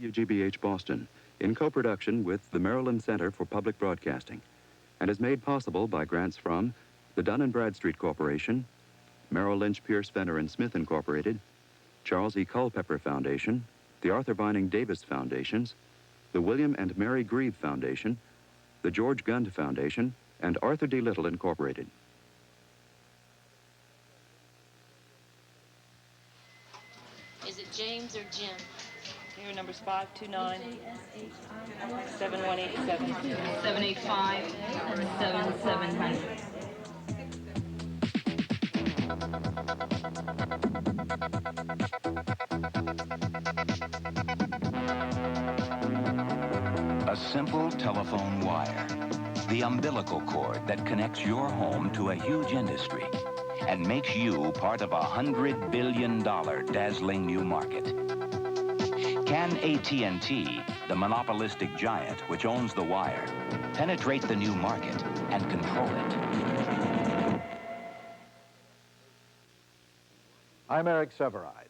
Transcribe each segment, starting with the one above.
WGBH Boston, in co-production with the Maryland Center for Public Broadcasting, and is made possible by grants from the Dun & Bradstreet Corporation, Merrill Lynch Pierce Fenner & Smith Incorporated, Charles E. Culpeper Foundation, the Arthur Vining Davis Foundations, the William and Mary Grieve Foundation, the George Gund Foundation, and Arthur D. Little Incorporated. Is it James or Jim? Here, numbers 529-7187. 785-7700. A simple telephone wire, the umbilical cord that connects your home to a huge industry and makes you part of a $100 billion dazzling new market. Can AT&T, the monopolistic giant which owns the wire, penetrate the new market and control it? I'm Eric Severide.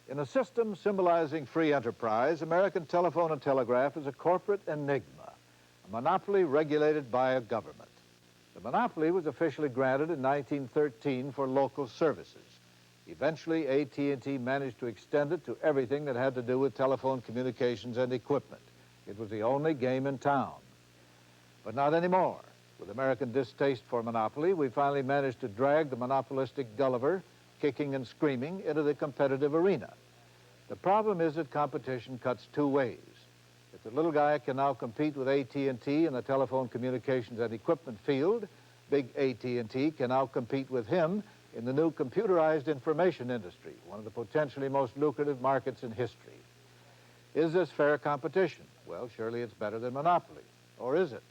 In a system symbolizing free enterprise, American Telephone and Telegraph is a corporate enigma, a monopoly regulated by a government. The monopoly was officially granted in 1913 for local services. Eventually, AT&T managed to extend it to everything that had to do with telephone communications and equipment. It was the only game in town. But not anymore. With American distaste for monopoly, we finally managed to drag the monopolistic Gulliver, kicking and screaming, into the competitive arena. The problem is that competition cuts two ways. If the little guy can now compete with AT&T in the telephone communications and equipment field, big AT&T can now compete with him in the new computerized information industry, one of the potentially most lucrative markets in history. Is this fair competition? Well, surely it's better than monopoly. Or is it?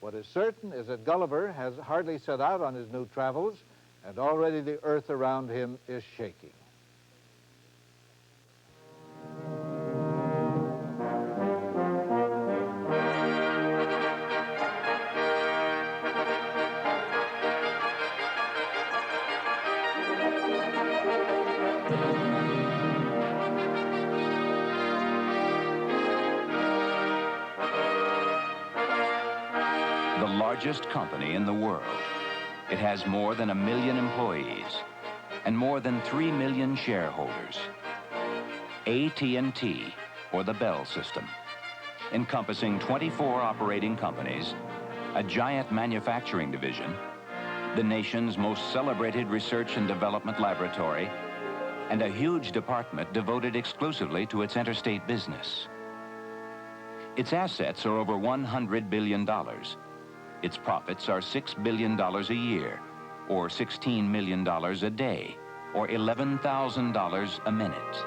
What is certain is that Gulliver has hardly set out on his new travels, and already the earth around him is shaking. The largest company in the world. It has more than 1 million employees and more than 3 million shareholders. AT&T, or the Bell System, encompassing 24 operating companies, a giant manufacturing division, the nation's most celebrated research and development laboratory, and a huge department devoted exclusively to its interstate business. Its assets are over $100 billion. Its profits are $6 billion a year, or $16 million a day, or $11,000 a minute.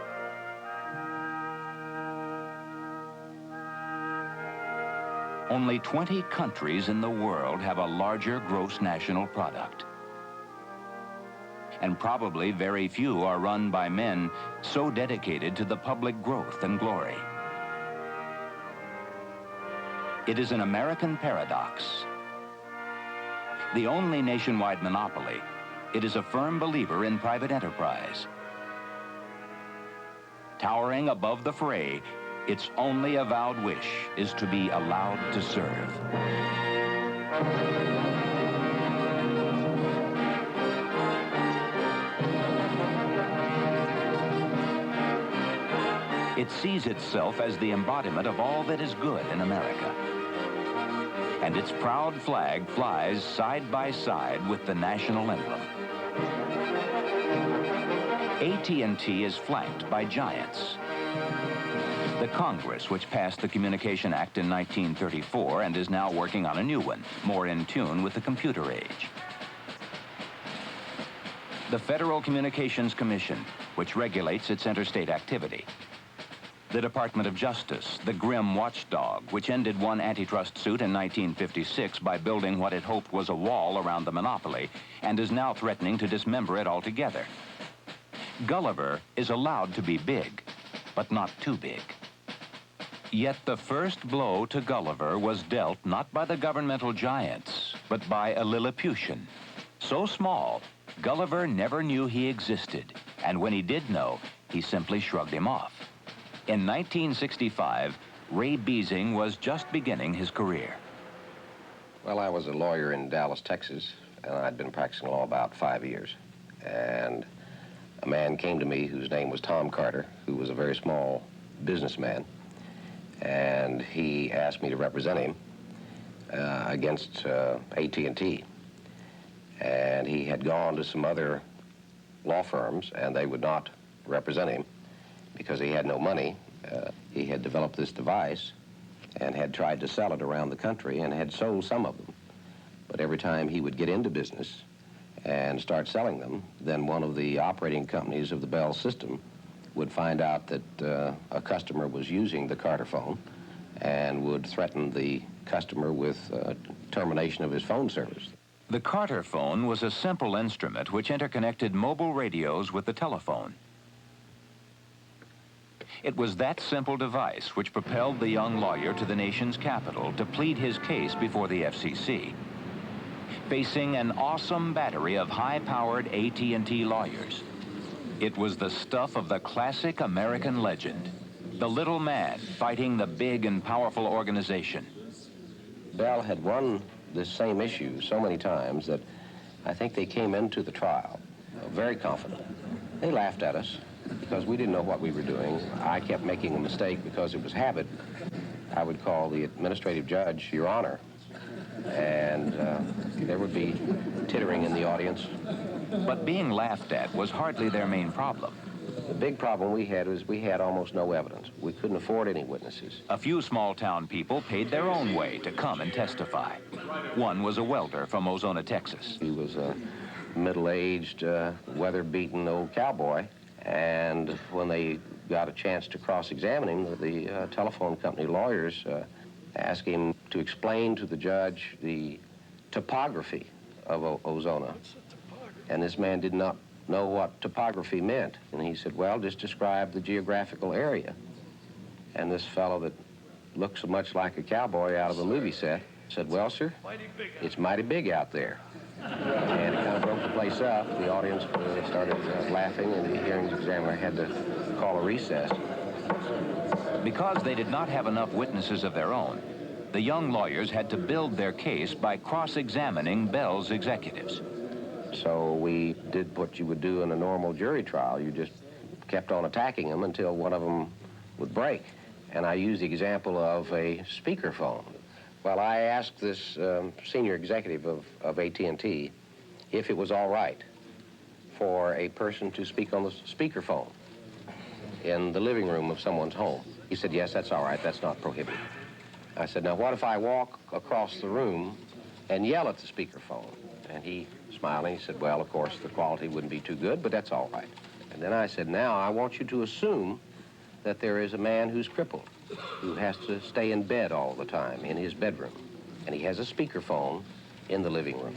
Only 20 countries in the world have a larger gross national product. And probably very few are run by men so dedicated to the public growth and glory. It is an American paradox. The only nationwide monopoly, it is a firm believer in private enterprise. Towering above the fray, its only avowed wish is to be allowed to serve. It sees itself as the embodiment of all that is good in America. And its proud flag flies side by side with the national emblem. AT&T is flanked by giants. The Congress, which passed the Communication Act in 1934 and is now working on a new one, more in tune with the computer age. The Federal Communications Commission, which regulates its interstate activity. The Department of Justice, the grim watchdog, which ended one antitrust suit in 1956 by building what it hoped was a wall around the monopoly, and is now threatening to dismember it altogether. Gulliver is allowed to be big, but not too big. Yet the first blow to Gulliver was dealt not by the governmental giants, but by a Lilliputian. So small, Gulliver never knew he existed, and when he did know, he simply shrugged him off. In 1965, Ray Beasing was just beginning his career. Well, I was a lawyer in Dallas, Texas, and I'd been practicing law about 5 years. And a man came to me whose name was Tom Carter, who was a very small businessman, and he asked me to represent him against AT&T. And he had gone to some other law firms, and they would not represent him because he had no money. He had developed this device and had tried to sell it around the country and had sold some of them. But every time he would get into business and start selling them, then one of the operating companies of the Bell system would find out that a customer was using the Carter phone and would threaten the customer with termination of his phone service. The Carter phone was a simple instrument which interconnected mobile radios with the telephone. It was that simple device which propelled the young lawyer to the nation's capital to plead his case before the FCC. Facing an awesome battery of high-powered AT&T lawyers, it was the stuff of the classic American legend, the little man fighting the big and powerful organization. Bell had won this same issue so many times that I think they came into the trial very confident. They laughed at us because we didn't know what we were doing. I kept making a mistake because it was habit. I would call the administrative judge, Your Honor, and there would be tittering in the audience. But being laughed at was hardly their main problem. The big problem we had was we had almost no evidence. We couldn't afford any witnesses. A few small-town people paid their own way to come and testify. One was a welder from Ozona, Texas. He was a middle-aged, weather-beaten old cowboy, and when they got a chance to cross-examine him, the telephone company lawyers asked him to explain to the judge the topography of Ozona. And this man did not know what topography meant. And he said, well, just describe the geographical area. And this fellow that looked so much like a cowboy out of a movie set said, well, sir, it's mighty big out there. And it kind of broke the place up. The audience started laughing, and the hearings examiner had to call a recess. Because they did not have enough witnesses of their own, the young lawyers had to build their case by cross-examining Bell's executives. So we did what you would do in a normal jury trial. You just kept on attacking them until one of them would break. And I used the example of a speakerphone. Well, I asked this senior executive of AT&T if it was all right for a person to speak on the speakerphone in the living room of someone's home. He said, yes, that's all right. That's not prohibited. I said, now what if I walk across the room and yell at the speakerphone? And he smiled and he said, well, of course, the quality wouldn't be too good, but that's all right. And then I said, now I want you to assume that there is a man who's crippled, who has to stay in bed all the time in his bedroom, and he has a speakerphone in the living room.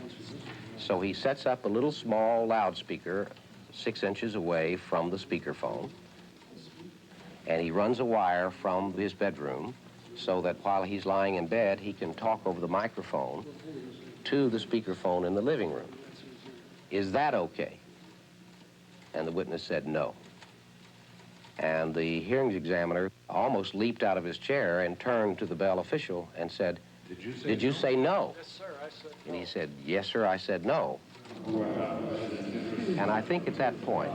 So he sets up a little small loudspeaker 6 inches away from the speakerphone, and he runs a wire from his bedroom so that while he's lying in bed, he can talk over the microphone to the speakerphone in the living room. Is that okay? And the witness said no. And the hearings examiner almost leaped out of his chair and turned to the Bell official and said, Did you say no? Yes, sir, I said no. And he said, yes, sir, I said no. And I think at that point,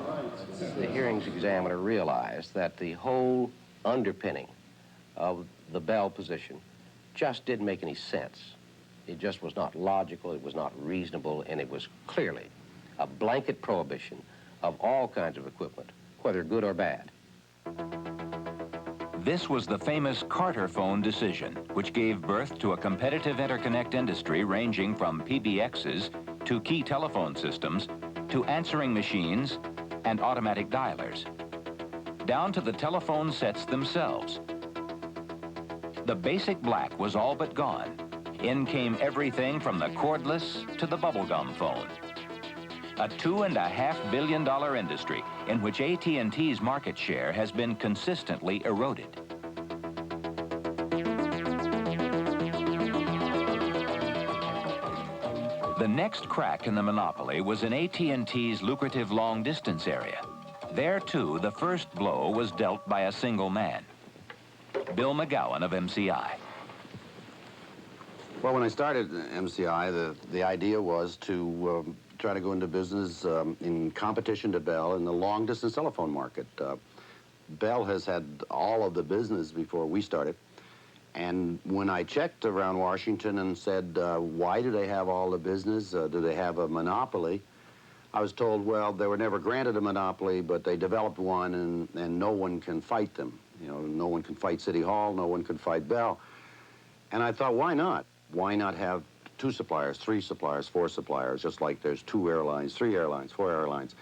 the hearings examiner realized that the whole underpinning of the Bell position just didn't make any sense. It just was not logical, it was not reasonable, and it was clearly a blanket prohibition of all kinds of equipment, whether good or bad. This was the famous Carter phone decision, which gave birth to a competitive interconnect industry ranging from PBXs to key telephone systems to answering machines and automatic dialers, down to the telephone sets themselves. The basic black was all but gone. In came everything from the cordless to the bubblegum phone. A $2.5 billion industry in which AT&T's market share has been consistently eroded. The next crack in the monopoly was in AT&T's lucrative long-distance area. There, too, the first blow was dealt by a single man, Bill McGowan of MCI. Well, when I started MCI, the idea was to try to go into business in competition to Bell in the long-distance telephone market. Bell has had all of the business before we started. And when I checked around Washington and said, why do they have all the business? Do they have a monopoly? I was told, well, they were never granted a monopoly, but they developed one, and no one can fight them. You know, no one can fight City Hall, no one can fight Bell. And I thought, why not? Why not have 2 suppliers, 3 suppliers, 4 suppliers, just like there's 2 airlines, 3 airlines, 4 airlines.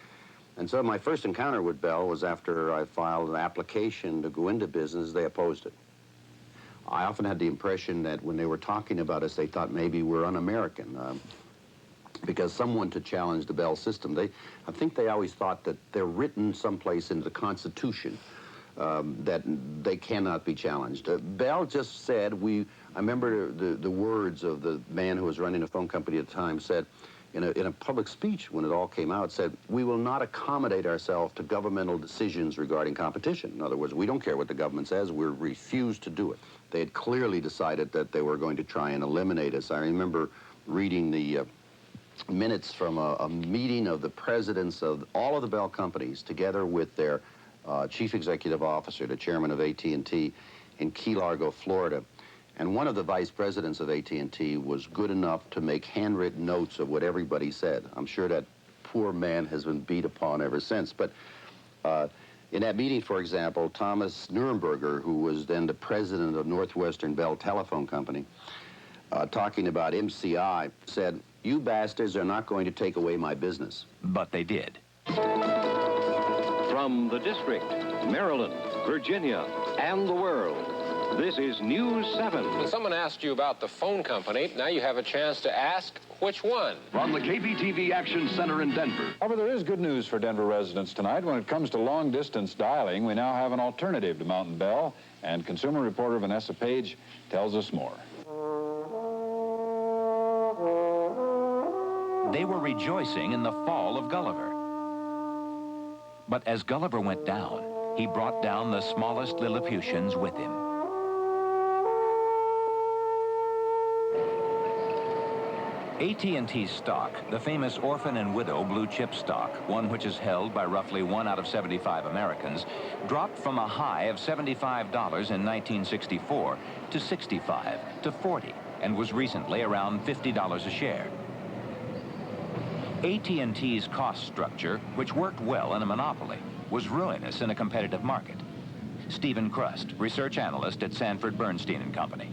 And so my first encounter with Bell was after I filed an application to go into business. They opposed it. I often had the impression that when they were talking about us, they thought maybe we're un-American, because someone to challenge the Bell system. I think they always thought that they're written someplace in the Constitution that they cannot be challenged. Bell just said, I remember the words of the man who was running a phone company at the time, said, in a public speech when it all came out, said, we will not accommodate ourselves to governmental decisions regarding competition. In other words, we don't care what the government says, we refuse to do it. They had clearly decided that they were going to try and eliminate us. I remember reading the minutes from a meeting of the presidents of all of the Bell companies together with their chief executive officer, the chairman of AT&T, in Key Largo, Florida. And one of the vice presidents of AT&T was good enough to make handwritten notes of what everybody said. I'm sure that poor man has been beat upon ever since. But in that meeting, for example, Thomas Nuremberger, who was then the president of Northwestern Bell Telephone Company, talking about MCI, said, you bastards are not going to take away my business. But they did. From the district, Maryland, Virginia, and the world, this is News 7. When someone asked you about the phone company, now you have a chance to ask which one. From the KBTV Action Center in Denver. However, there is good news for Denver residents tonight. When it comes to long-distance dialing, we now have an alternative to Mountain Bell, and consumer reporter Vanessa Page tells us more. They were rejoicing in the fall of Gulliver. But as Gulliver went down, he brought down the smallest Lilliputians with him. AT&T stock, the famous orphan and widow blue chip stock, one which is held by roughly 1 out of 75 Americans, dropped from a high of $75 in 1964 to $65 to $40, and was recently around $50 a share. AT&T's cost structure, which worked well in a monopoly, was ruinous in a competitive market. Stephen Crust, research analyst at Sanford Bernstein & Company.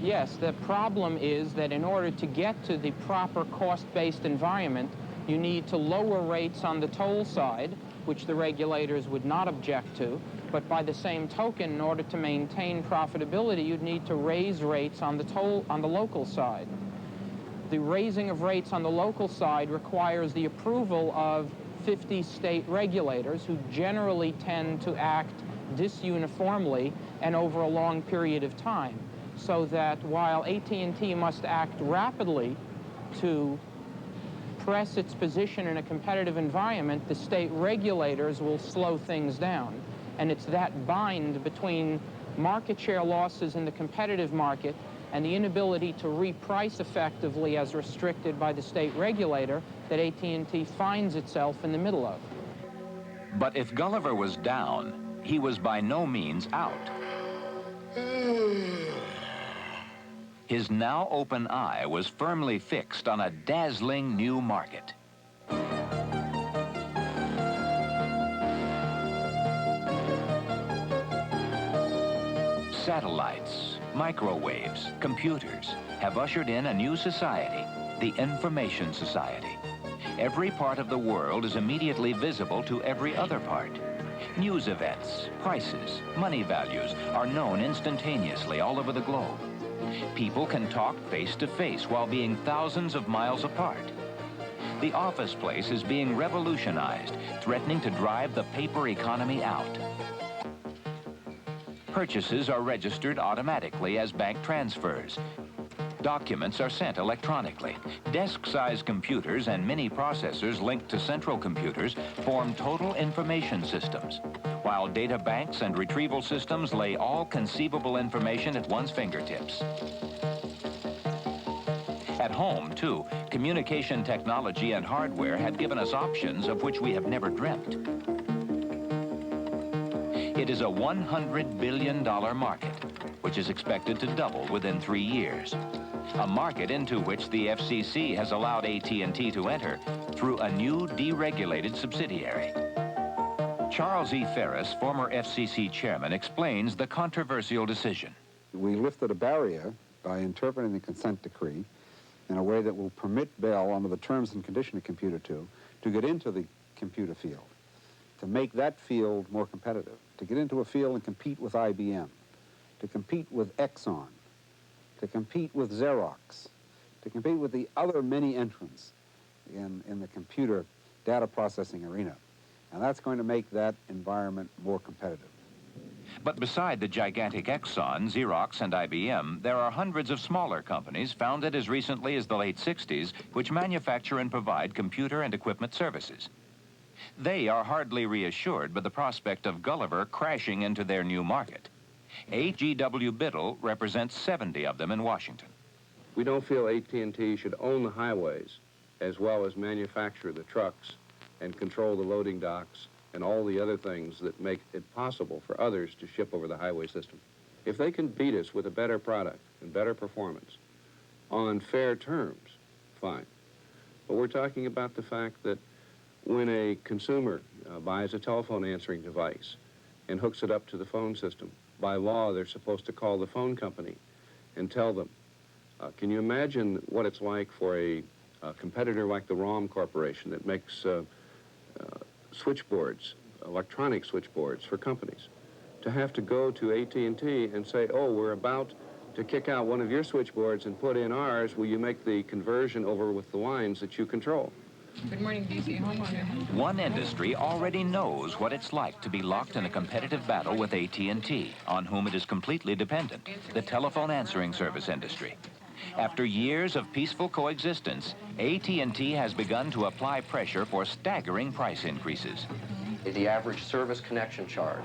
Yes, the problem is that in order to get to the proper cost-based environment, you need to lower rates on the toll side, which the regulators would not object to, but by the same token, in order to maintain profitability, you'd need to raise rates on the local side. The raising of rates on the local side requires the approval of 50 state regulators who generally tend to act disuniformly and over a long period of time. So that while AT&T must act rapidly to press its position in a competitive environment, the state regulators will slow things down. And it's that bind between market share losses in the competitive market and the inability to reprice effectively as restricted by the state regulator that AT&T finds itself in the middle of. But if Gulliver was down, he was by no means out. His now open eye was firmly fixed on a dazzling new market. Satellites, microwaves, computers have ushered in a new society, the Information Society. Every part of the world is immediately visible to every other part. News events, prices, money values are known instantaneously all over the globe. People can talk face-to-face while being thousands of miles apart. The office place is being revolutionized, threatening to drive the paper economy out. Purchases are registered automatically as bank transfers. Documents are sent electronically. Desk-sized computers and mini processors linked to central computers form total information systems, while data banks and retrieval systems lay all conceivable information at one's fingertips. At home, too, communication technology and hardware have given us options of which we have never dreamt. It is a $100 billion market, which is expected to double within 3 years. A market into which the FCC has allowed AT&T to enter through a new deregulated subsidiary. Charles E. Ferris, former FCC chairman, explains the controversial decision. We lifted a barrier by interpreting the consent decree in a way that will permit Bell, under the terms and conditions of Computer 2, to get into the computer field, to make that field more competitive, to get into a field and compete with IBM, to compete with Exxon, to compete with Xerox, to compete with the other many entrants in the computer data processing arena. And that's going to make that environment more competitive. But beside the gigantic Exxon, Xerox, and IBM, there are hundreds of smaller companies founded as recently as the late 60s, which manufacture and provide computer and equipment services. They are hardly reassured by the prospect of Gulliver crashing into their new market. H.G.W. Biddle represents 70 of them in Washington. We don't feel AT&T should own the highways as well as manufacture the trucks and control the loading docks and all the other things that make it possible for others to ship over the highway system. If they can beat us with a better product and better performance on fair terms, fine. But we're talking about the fact that when a consumer buys a telephone answering device and hooks it up to the phone system, by law, they're supposed to call the phone company and tell them. Can you imagine what it's like for a competitor like the ROM Corporation that makes switchboards, electronic switchboards for companies, to have to go to AT&T and say, oh, we're about to kick out one of your switchboards and put in ours, will you make the conversion over with the lines that you control? Good morning, DC homeowner. One industry already knows what it's like to be locked in a competitive battle with AT&T, on whom it is completely dependent, the telephone answering service industry. After years of peaceful coexistence, AT&T has begun to apply pressure for staggering price increases. The average service connection charge,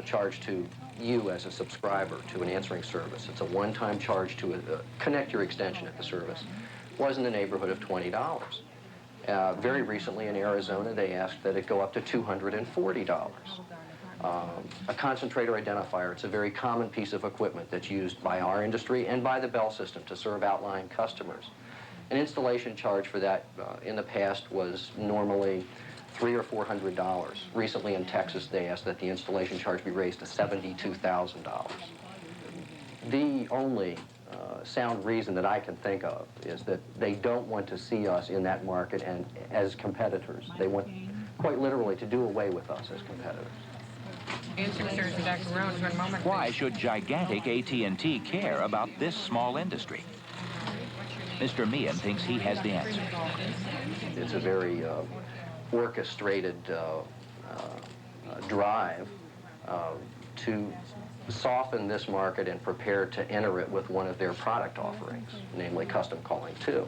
charged to you as a subscriber to an answering service, it's a one-time charge to connect your extension at the service, was in the neighborhood of $20. Very recently in Arizona, they asked that it go up to $240. A concentrator identifier, it's a very common piece of equipment that's used by our industry and by the Bell system to serve outlying customers. An installation charge for that in the past was normally $300 or $400. Recently in Texas, they asked that the installation charge be raised to $72,000. The only sound reason that I can think of is that they don't want to see us in that market and as competitors. They want, quite literally, to do away with us as competitors. Why should gigantic AT&T care about this small industry? Mr. Meehan thinks he has the answer. It's a very orchestrated drive to soften this market and prepare to enter it with one of their product offerings, namely custom calling 2.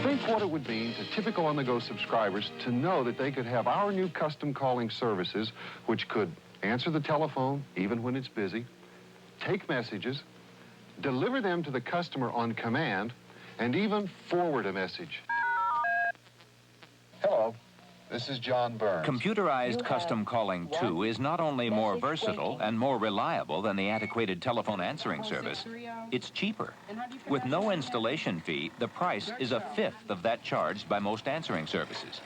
Think what it would mean to typical on-the-go subscribers to know that they could have our new custom calling services, which could answer the telephone even when it's busy, take messages, deliver them to the customer on command, and even forward a message. Hello, this is John Burns. Computerized custom calling 2 is not only more versatile and more reliable than the antiquated telephone answering service, it's cheaper. With no installation fee, the price is a fifth of that charged by most answering services.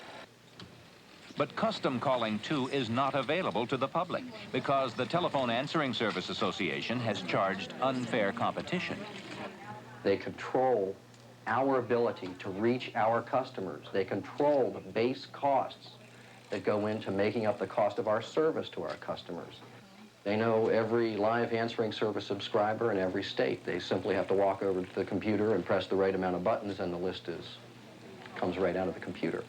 But Custom Calling 2 is not available to the public because the Telephone Answering Service Association has charged unfair competition. They control our ability to reach our customers. They control the base costs that go into making up the cost of our service to our customers. They know every live answering service subscriber in every state. They simply have to walk over to the computer and press the right amount of buttons, and the list comes right out of the computer.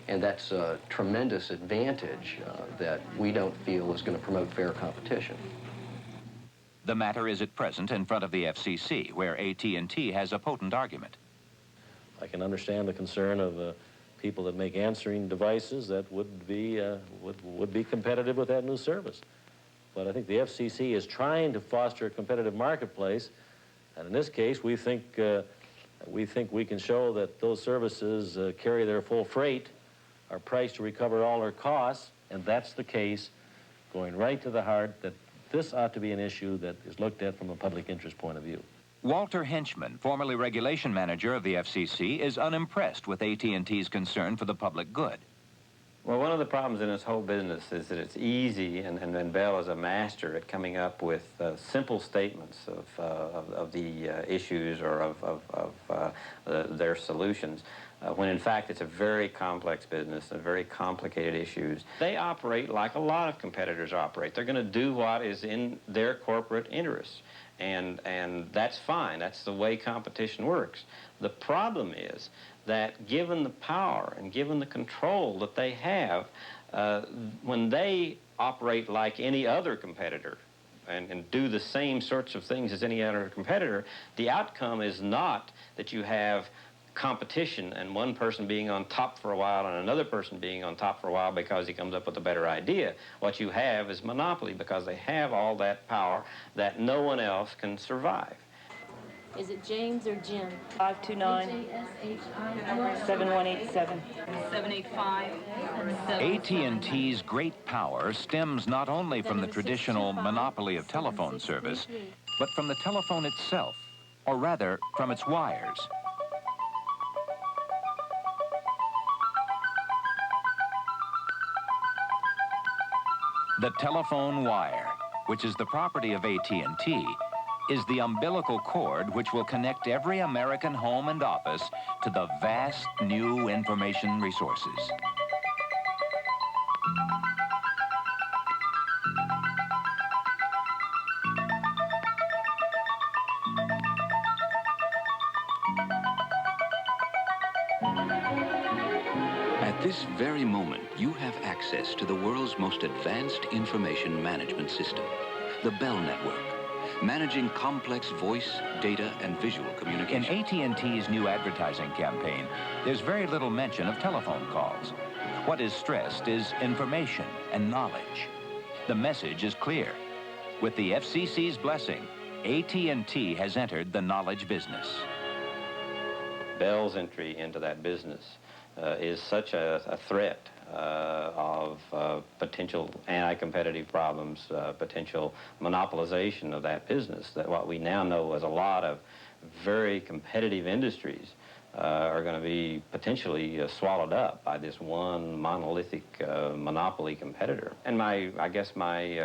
And that's a tremendous advantage that we don't feel is going to promote fair competition. The matter is at present in front of the FCC, where AT&T has a potent argument. I can understand the concern of people that make answering devices that would be competitive with that new service. But I think the FCC is trying to foster a competitive marketplace, and in this case, we think we can show that those services carry their full freight, are priced to recover all their costs, and that's the case, going right to the heart that this ought to be an issue that is looked at from a public interest point of view. Walter Henchman, formerly regulation manager of the FCC, is unimpressed with AT&T's concern for the public good. Well, one of the problems in this whole business is that it's easy, and Bell is a master at coming up with simple statements of the issues or of their solutions, when in fact it's a very complex business and very complicated issues. They operate like a lot of competitors operate. They're going to do what is in their corporate interests, and that's fine. That's the way competition works. The problem is that given the power and given the control that they have, when they operate like any other competitor and do the same sorts of things as any other competitor, the outcome is not that you have competition and one person being on top for a while and another person being on top for a while because he comes up with a better idea. What you have is monopoly, because they have all that power that no one else can survive. Is it James or Jim? 529 7187 785 AT&T's great power stems not only from the traditional monopoly of telephone service, but from the telephone itself, or rather, from its wires. The telephone wire, which is the property of AT&T, is the umbilical cord which will connect every American home and office to the vast new information resources. At this very moment, you have access to the world's most advanced information management system, the Bell Network, managing complex voice, data, and visual communication. In AT&T's new advertising campaign, there's very little mention of telephone calls. What is stressed is information and knowledge. The message is clear. With the FCC's blessing, AT&T has entered the knowledge business. Bell's entry into that business is such a threat of potential anti-competitive problems, potential monopolization of that business, that what we now know is a lot of very competitive industries are going to be potentially swallowed up by this one monolithic monopoly competitor. And I guess my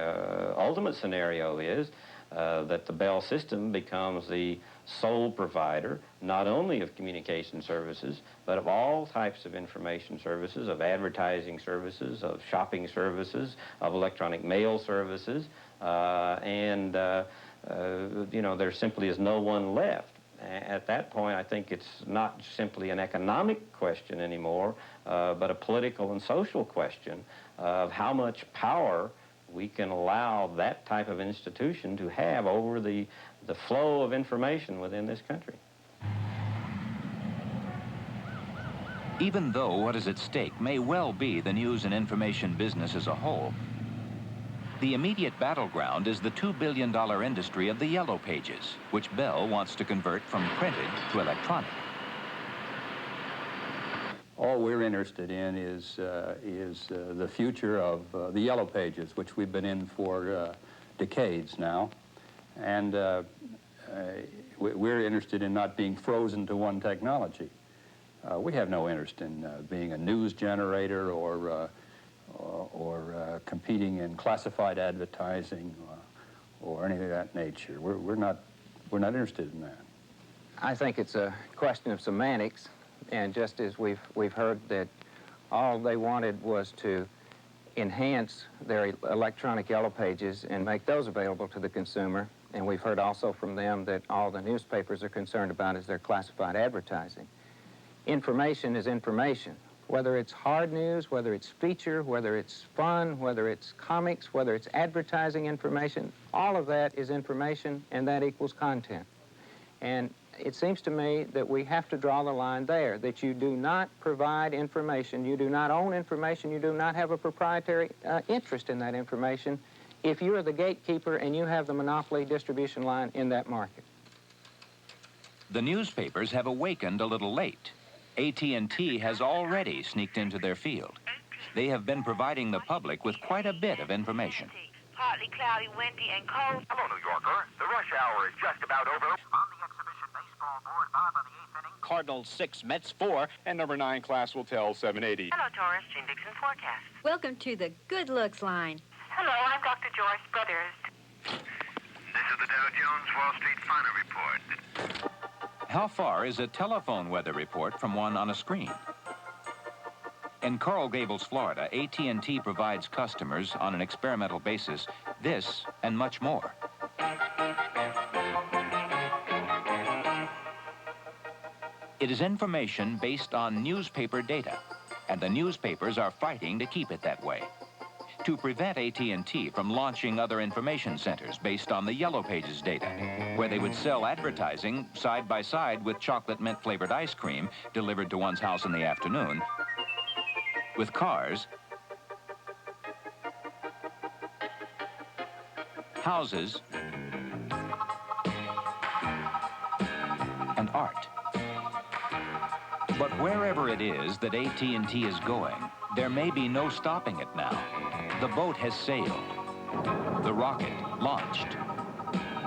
ultimate scenario is that the Bell system becomes the sole provider not only of communication services, but of all types of information services, of advertising services, of shopping services, of electronic mail services, and you know, there simply is no one left. At that point, I think it's not simply an economic question anymore, but a political and social question of how much power we can allow that type of institution to have over the flow of information within this country. Even though what is at stake may well be the news and information business as a whole, the immediate battleground is the $2 billion industry of the Yellow Pages, which Bell wants to convert from printed to electronic. All we're interested in is the future of the Yellow Pages, which we've been in for decades now. And we're interested in not being frozen to one technology. We have no interest in being a news generator or competing in classified advertising or anything of that nature. We're not interested in that. I think it's a question of semantics, and just as we've heard that all they wanted was to enhance their electronic yellow pages and make those available to the consumer. And we've heard also from them that all the newspapers are concerned about is their classified advertising. Information is information. Whether it's hard news, whether it's feature, whether it's fun, whether it's comics, whether it's advertising information, all of that is information, and that equals content. And it seems to me that we have to draw the line there, that you do not provide information, you do not own information, you do not have a proprietary interest in that information if you are the gatekeeper and you have the monopoly distribution line in that market. The newspapers have awakened a little late. AT&T has already sneaked into their field. They have been providing the public with quite a bit of information. Partly cloudy, windy, and cold. Hello, New Yorker. The rush hour is just about over. On the exhibition baseball board, 5 of the 8th inning. Cardinals 6, Mets 4, and number 9 class will tell 780. Hello, Taurus. Jim Dixon forecast. Welcome to the Good Looks line. Hello, I'm Dr. Joyce Brothers. This is the Dow Jones Wall Street Final Report. How far is a telephone weather report from one on a screen? In Coral Gables, Florida, AT&T provides customers on an experimental basis this and much more. It is information based on newspaper data, and the newspapers are fighting to keep it that way. To prevent AT&T from launching other information centers based on the Yellow Pages data, where they would sell advertising side by side with chocolate mint flavored ice cream delivered to one's house in the afternoon, with cars, houses, and art. But wherever it is that AT&T is going, there may be no stopping it now. The boat has sailed, the rocket launched,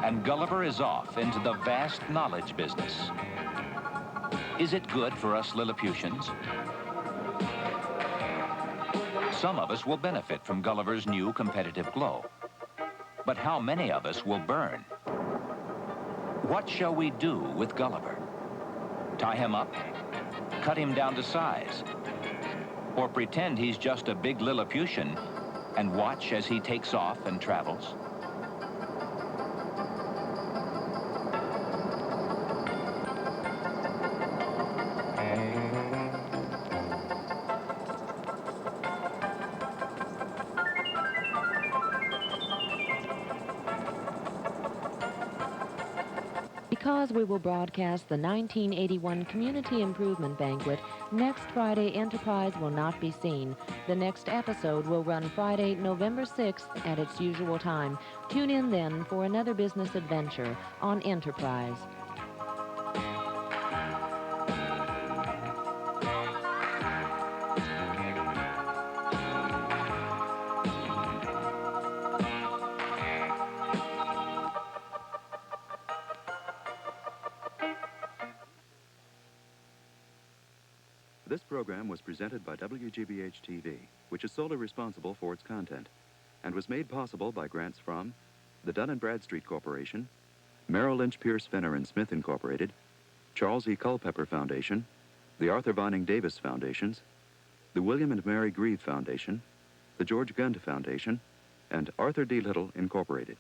and Gulliver is off into the vast knowledge business. Is it good for us Lilliputians? Some of us will benefit from Gulliver's new competitive glow. But how many of us will burn? What shall we do with Gulliver? Tie him up? Cut him down to size? Or pretend he's just a big Lilliputian and watch as he takes off and travels? Because we will broadcast the 1981 Community Improvement Banquet, next Friday Enterprise will not be seen. The next episode will run Friday, November 6th at its usual time. Tune in then for another business adventure on Enterprise. This program was presented by WGBH-TV, which is solely responsible for its content, and was made possible by grants from the Dun & Bradstreet Corporation, Merrill Lynch Pierce Fenner & Smith Incorporated, Charles E. Culpeper Foundation, the Arthur Vining Davis Foundations, the William and Mary Grieve Foundation, the George Gund Foundation, and Arthur D. Little Incorporated.